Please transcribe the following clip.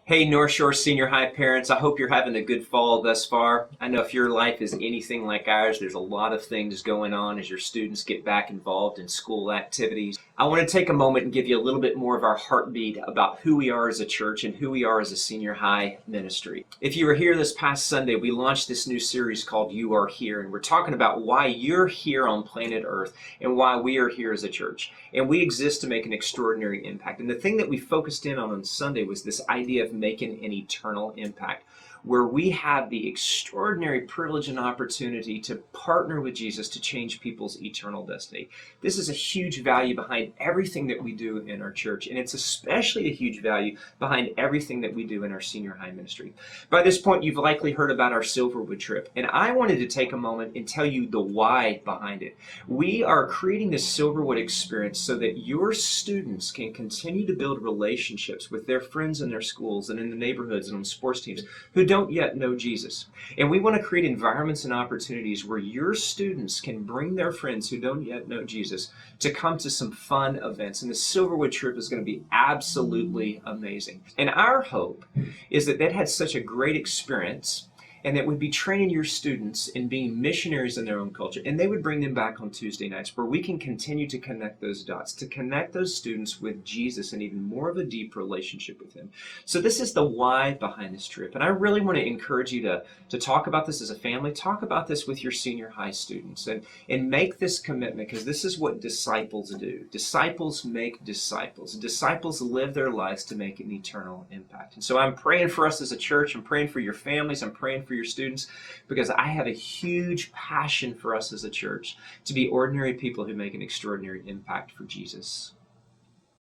Hey, North Shore Senior High parents, I hope you're having a good fall thus far. I know if your life is anything like ours, there's a lot of things going on as your students get back involved in school activities. I want to take a moment and give you a little bit more of our heartbeat about who we are as a church and who we are as a senior high ministry. If you were here this past Sunday, we launched this new series called You Are Here, and we're talking about why you're here on planet Earth and why we are here as a church. And we exist to make an extraordinary impact. And the thing that we focused in on Sunday was this idea of making an eternal impact, where we have the extraordinary privilege and opportunity to partner with Jesus to change people's eternal destiny. This is a huge value behind everything that we do in our church, and it's especially a huge value behind everything that we do in our senior high ministry. By this point, you've likely heard about our Silverwood trip, and I wanted to take a moment and tell you the why behind it. We are creating this Silverwood experience so that your students can continue to build relationships with their friends in their schools and in the neighborhoods and on sports teams who don't yet know Jesus. And we want to create environments and opportunities where your students can bring their friends who don't yet know Jesus to come to some fun events. And the Silverwood trip is going to be absolutely amazing. And our hope is that had such a great experience, and that would be training your students in being missionaries in their own culture. And they would bring them back on Tuesday nights where we can continue to connect those dots, to connect those students with Jesus and even more of a deep relationship with him. So this is the why behind this trip. And I really want to encourage you to talk about this as a family, talk about this with your senior high students, and make this commitment, because this is what disciples do. Disciples make disciples. Disciples live their lives to make an eternal impact. And so I'm praying for us as a church. I'm praying for your families. I'm praying for your students, because I have a huge passion for us as a church to be ordinary people who make an extraordinary impact for Jesus.